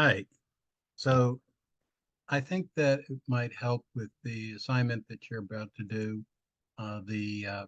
Hi. So I think that it might help with the assignment that you're about to do. The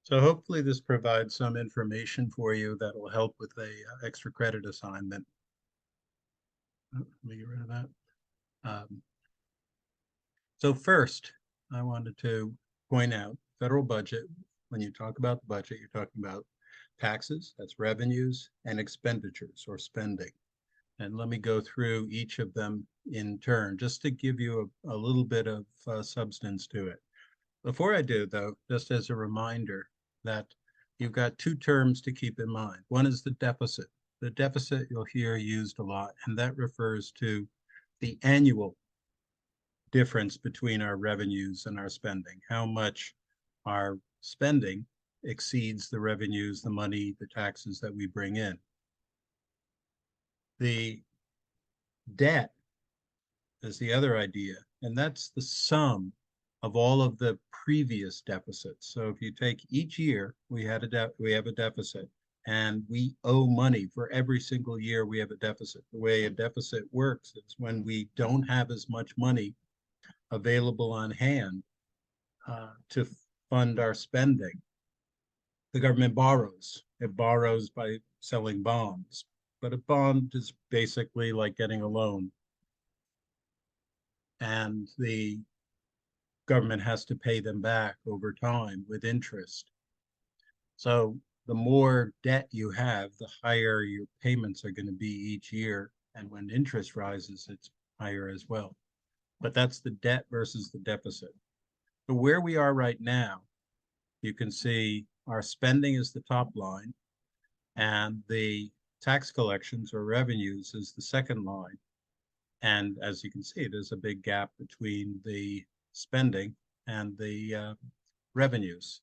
So hopefully this provides some information for you that will help with a extra credit assignment. Let me get rid of that. Um, so first, I wanted to point out federal budget. When you talk about the budget, you're talking about taxes, that's revenues, and expenditures or spending. And let me go through each of them in turn, just to give you a little bit of substance to it. Before I do, though, just as a reminder that you've got two terms to keep in mind. One is the deficit. The deficit you'll hear used a lot, and that refers to the annual difference between our revenues and our spending, how much our spending exceeds the revenues, the money, the taxes that we bring in. The debt is the other idea, and that's the sum of all of the previous deficits. So if you take each year, we have a deficit, and we owe money for every single year we have a deficit. The way a deficit works is when we don't have as much money available on hand to fund our spending. The government borrows. It borrows by selling bonds, but a bond is basically like getting a loan, and the government has to pay them back over time with interest. So the more debt you have, the higher your payments are going to be each year. And when interest rises, it's higher as well. But that's the debt versus the deficit. So where we are right now, you can see our spending is the top line, and the tax collections or revenues is the second line. And as you can see, there's a big gap between the spending and the revenues.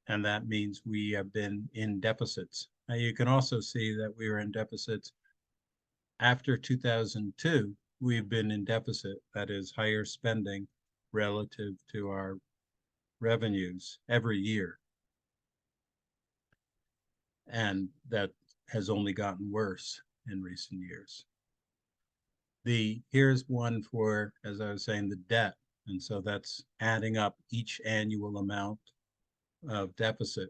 And that means we have been in deficits. Now, you can also see that we were in deficits after 2002. We've been in deficit, that is higher spending relative to our revenues every year. And that has only gotten worse in recent years. Here's one for, as I was saying, the debt. And so that's adding up each annual amount of deficit.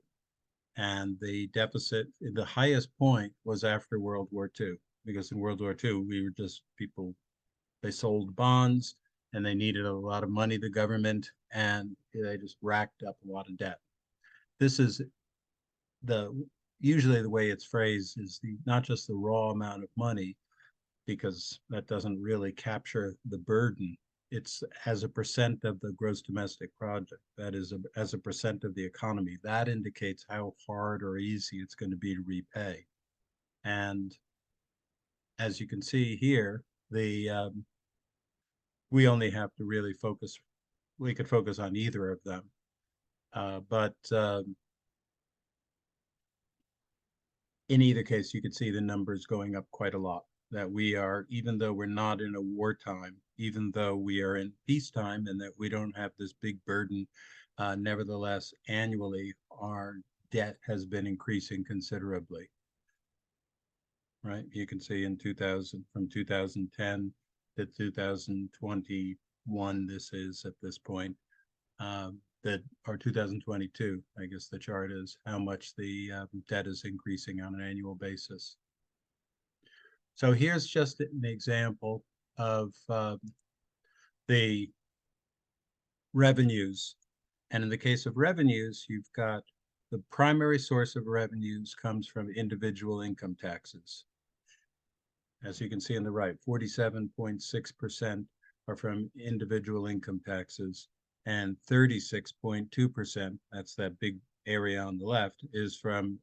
And the deficit, the highest point was after World War II, because in World War II, we were just people, they sold bonds and they needed a lot of money, the government, and they just racked up a lot of debt. This is the, usually the way it's phrased is not just the raw amount of money, because that doesn't really capture the burden. It's as a percent of the gross domestic product, that is as a percent of the economy. That indicates how hard or easy it's going to be to repay. And as you can see here, we only have to really focus, we could focus on either of them. But in either case, you could see the numbers going up quite a lot. That we are, even though we're not in a wartime, even though we are in peacetime and that we don't have this big burden, nevertheless, annually, our debt has been increasing considerably. Right? You can see in 2000, from 2010 to 2021, this is at this point, that, or 2022, I guess the chart is how much the debt is increasing on an annual basis. So here's just an example of the revenues. And in the case of revenues, you've got the primary source of revenues comes from individual income taxes. As you can see on the right, 47.6% are from individual income taxes, and 36.2%, that's that big area on the left, is from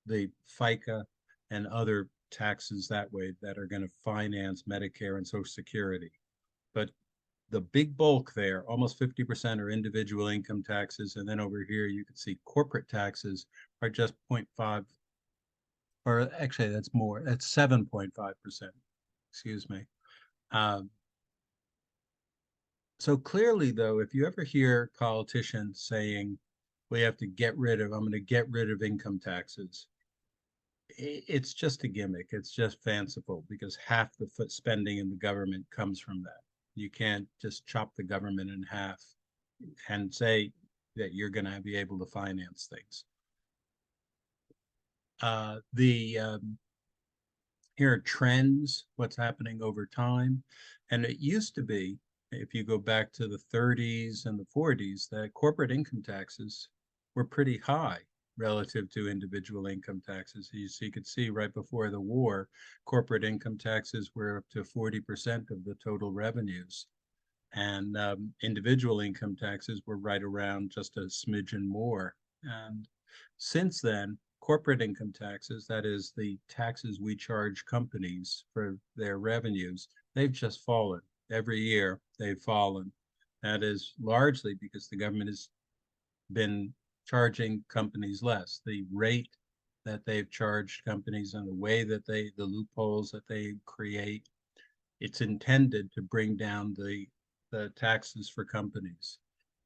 the FICA and other taxes that way that are going to finance Medicare and Social Security. But the big bulk there, almost 50% are individual income taxes. And then over here, you can see corporate taxes are just 0.5, or actually that's more, that's 7.5%, excuse me. So clearly, though, if you ever hear politicians saying, we have to get rid of, I'm going to get rid of income taxes, it's just a gimmick. It's just fanciful because half the foot spending in the government comes from that. You can't just chop the government in half and say that you're going to be able to finance things. The Here are trends, what's happening over time. And it used to be, if you go back to the 30s and the 40s, that corporate income taxes were pretty high relative to individual income taxes. So you could see right before the war, corporate income taxes were up to 40% of the total revenues. And individual income taxes were right around just a smidgen more. And since then, corporate income taxes, that is the taxes we charge companies for their revenues, they've just fallen. Every year they've fallen. That is largely because the government has been charging companies less. The rate that they've charged companies and the way that the loopholes that they create, it's intended to bring down the taxes for companies.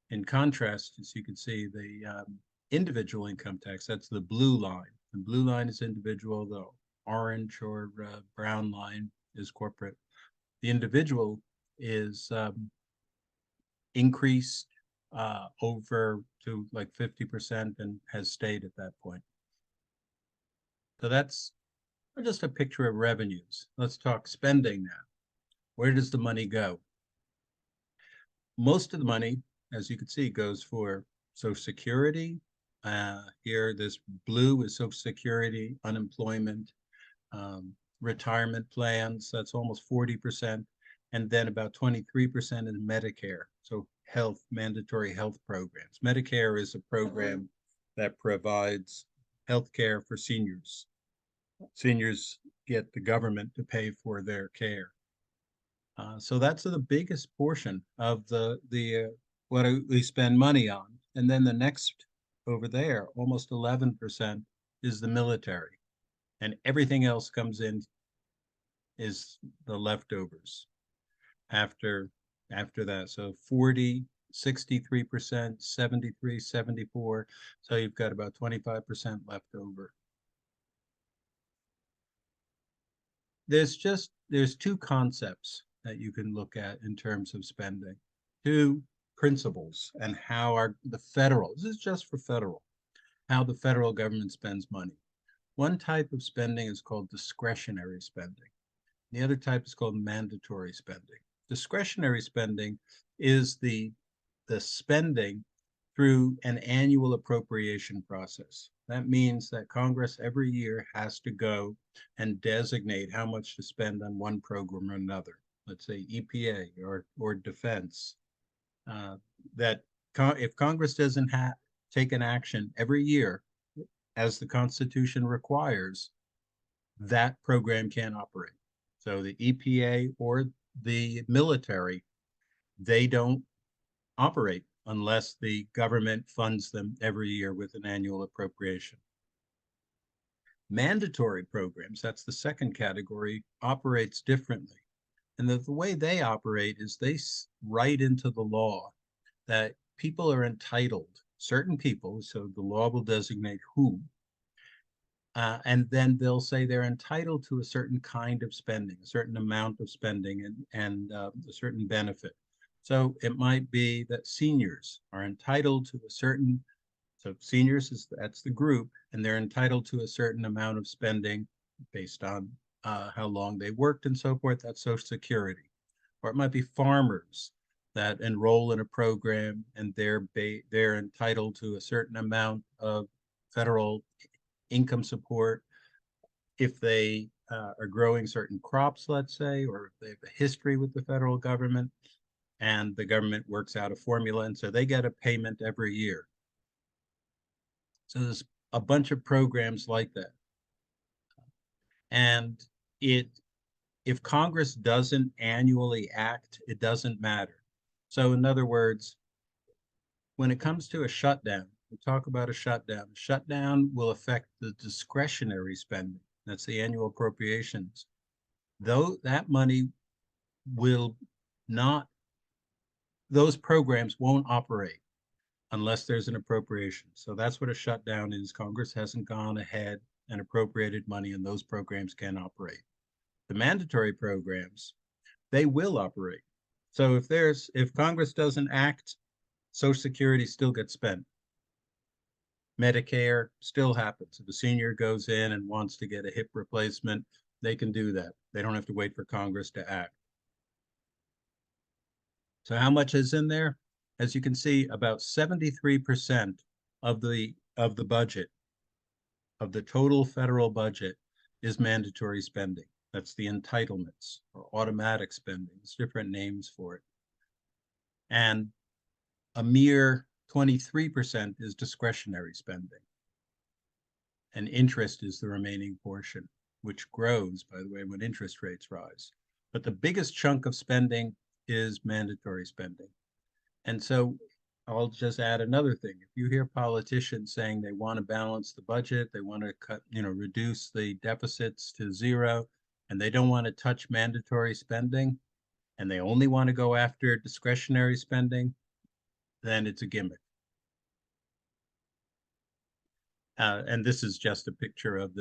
In contrast, as you can see, the individual income tax, that's the blue line. The blue line is individual, the orange or brown line is corporate. The individual is increased over to like 50% and has stayed at that point. So that's just a picture of revenues. Let's talk spending now. Where does the money go? Most of the money, as you can see, goes for Social Security. Here, this blue is Social Security, unemployment, retirement plans. That's almost 40%. And then about 23% in Medicare. So health, mandatory health programs. Medicare is a program that provides health care for seniors. Seniors get the government to pay for their care. So that's the biggest portion of the what we spend money on. And then the next over there, almost 11% is the military. And everything else comes in is the leftovers after that. So 40, 63%, 73, 74. So you've got about 25% left over. There's two concepts that you can look at in terms of spending, two principles, and how the federal, this is just for federal, how the federal government spends money. One type of spending is called discretionary spending. The other type is called mandatory spending. Discretionary spending is the spending through an annual appropriation process. That means that Congress every year has to go and designate how much to spend on one program or another. Let's say EPA or defense. That if Congress doesn't take an action every year, as the Constitution requires, that program can't operate. So the EPA or the military, they don't operate unless the government funds them every year with an annual appropriation. Mandatory programs, that's the second category, operates differently. And the way they operate is they write into the law that people are entitled, certain people, so the law will designate who, and then they'll say they're entitled to a certain kind of spending, a certain amount of spending, and a certain benefit. So it might be that seniors are entitled to a certain, so seniors that's the group, and they're entitled to a certain amount of spending based on how long they worked and so forth. That's Social Security. Or it might be farmers that enroll in a program and they're entitled to a certain amount of federal income support if they are growing certain crops, let's say, or if they have a history with the federal government and the government works out a formula, and so they get a payment every year. So there's a bunch of programs like that. And if Congress doesn't annually act, it doesn't matter. So in other words, when it comes to a shutdown, we talk about a shutdown. A shutdown will affect the discretionary spending. That's the annual appropriations. Though that money will not, those programs won't operate unless there's an appropriation. So that's what a shutdown is. Congress hasn't gone ahead and appropriated money, and those programs can operate. The mandatory programs, they will operate. So if Congress doesn't act, Social Security still gets spent. Medicare still happens. If a senior goes in and wants to get a hip replacement, they can do that. They don't have to wait for Congress to act. So how much is in there? As you can see, about 73% of the budget, of the total federal budget, is mandatory spending. That's the entitlements or automatic spending. There's different names for it. And a mere 23% is discretionary spending. And interest is the remaining portion, which grows, by the way, when interest rates rise. But the biggest chunk of spending is mandatory spending. And so I'll just add another thing. If you hear politicians saying they want to balance the budget, they want to cut, reduce the deficits to zero, and they don't want to touch mandatory spending, and they only want to go after discretionary spending, then it's a gimmick. And this is just a picture of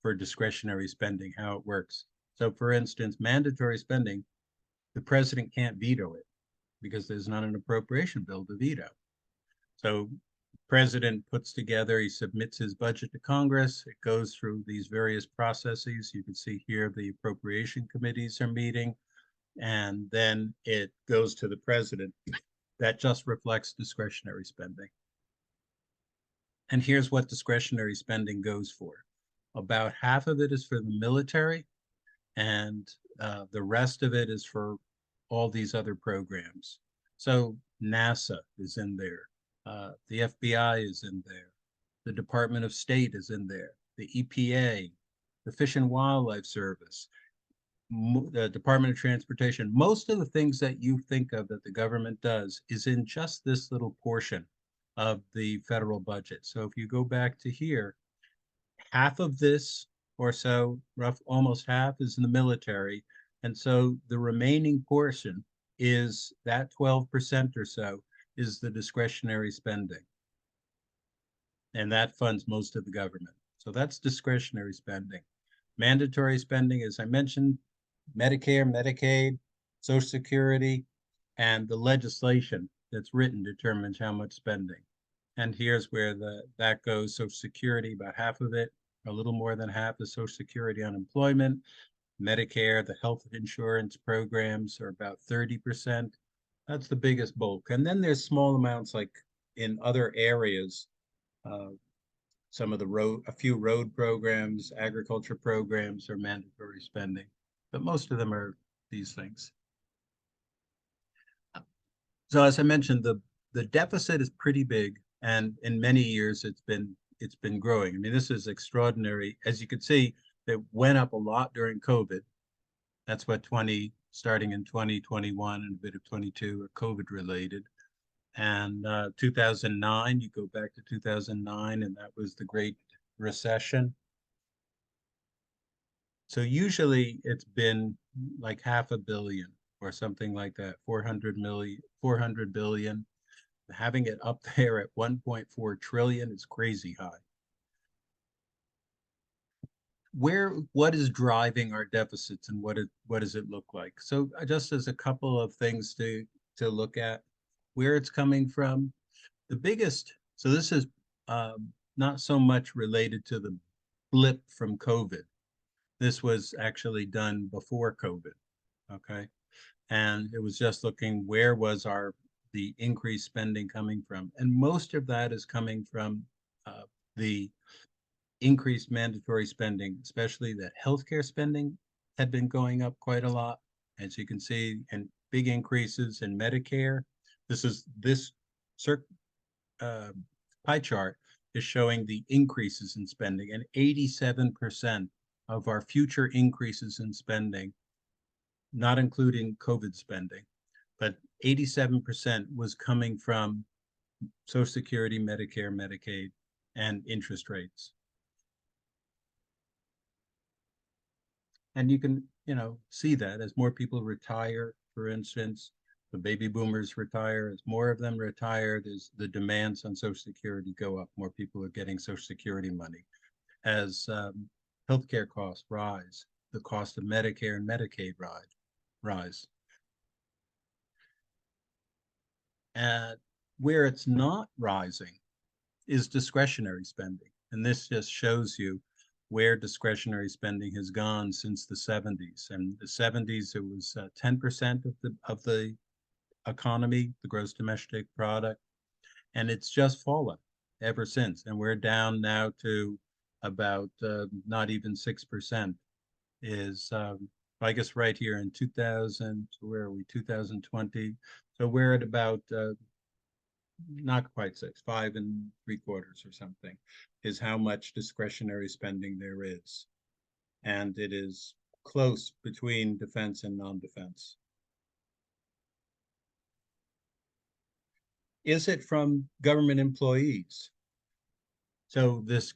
for discretionary spending, how it works. So for instance, mandatory spending, the president can't veto it because there's not an appropriation bill to veto. So president puts together, he submits his budget to Congress. It goes through these various processes. You can see here the appropriation committees are meeting, and then it goes to the president. That just reflects discretionary spending. And here's what discretionary spending goes for. About half of it is for the military, and the rest of it is for all these other programs. So NASA is in there. The FBI is in there. The Department of State is in there. The EPA, the Fish and Wildlife Service, the Department of Transportation. Most of the things that you think of that the government does is in just this little portion of the federal budget. So if you go back to here, half of this or so, almost half, is in the military. And so the remaining portion is that 12% or so is the discretionary spending. And that funds most of the government. So that's discretionary spending. Mandatory spending, as I mentioned, Medicare, Medicaid, Social Security, and the legislation that's written determines how much spending. And here's where that goes. Social Security, about half of it, a little more than half is Social Security unemployment. Medicare, the health insurance programs are about 30%. That's the biggest bulk. And then there's small amounts like in other areas, a few road programs, agriculture programs are mandatory spending, but most of them are these things. So as I mentioned, the deficit is pretty big, and in many years it's been growing. I mean, this is extraordinary. As you can see, it went up a lot during COVID. That's what starting in 2021 and a bit of 22 are COVID related. And 2009, you go back to 2009, and that was the Great Recession. So usually it's been like $500 million or something like that, 400 billion. Having it up there at 1.4 trillion is crazy high. What is driving our deficits, and what does it look like? So just as a couple of things to look at, where it's coming from, the biggest, so this is not so much related to the blip from COVID. This was actually done before COVID, okay? And it was just looking where was the increased spending coming from. And most of that is coming from the increased mandatory spending, especially that healthcare spending had been going up quite a lot, as you can see, and big increases in Medicare. This pie chart is showing the increases in spending, and 87% of our future increases in spending, not including COVID spending, but 87% was coming from Social Security, Medicare, Medicaid, and interest rates. And you can, see that as more people retire, for instance, the baby boomers retire, as more of them retire, the demands on Social Security go up. More people are getting Social Security money. as healthcare costs rise, the cost of Medicare and Medicaid rise. And where it's not rising is discretionary spending. And this just shows you where discretionary spending has gone since the 70s. And the 70s, it was 10% of the economy, the gross domestic product, and it's just fallen ever since. And we're down now to about not even 6% is, I guess, right here in 2000, where are we, 2020? So we're at about not quite six, 5.75 or something, is how much discretionary spending there is. And it is close between defense and non-defense. Is it from government employees? So this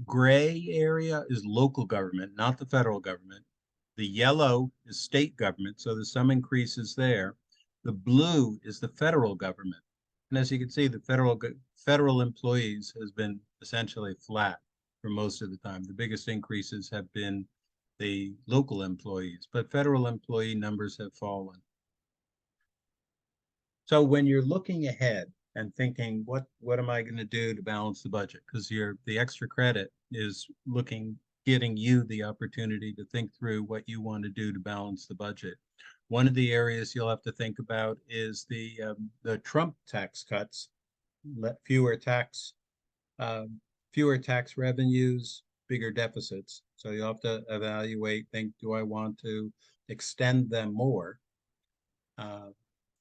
gray area is local government, not the federal government. The yellow is state government, so there's some increases there. The blue is the federal government. And as you can see, the federal employees has been essentially flat for most of the time. The biggest increases have been the local employees, but federal employee numbers have fallen. So when you're looking ahead and thinking, what am I going to do to balance the budget? Because the extra credit is getting you the opportunity to think through what you want to do to balance the budget. One of the areas you'll have to think about is the Trump tax cuts, fewer tax revenues, bigger deficits. So you'll have to evaluate, think, do I want to extend them more?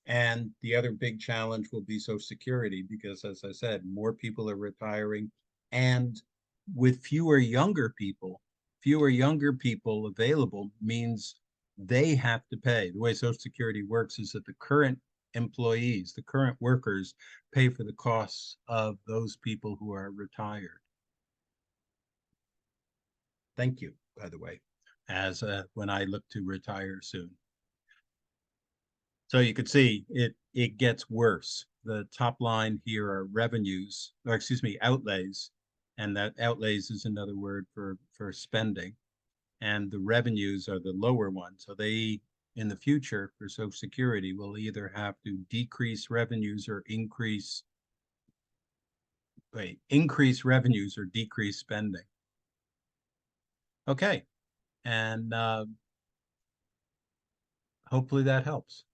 And the other big challenge will be Social Security, because as I said, more people are retiring, and with fewer younger people available means they have to pay. The way Social Security works is that the current employees, the current workers, pay for the costs of those people who are retired. Thank you, by the way, as when I look to retire soon. So you could see it gets worse. The top line here are revenues, or excuse me, outlays, and that outlays is another word for spending. And the revenues are the lower one. So they, in the future, for Social Security, will either have to decrease revenues or increase revenues or decrease spending. Okay, and hopefully that helps.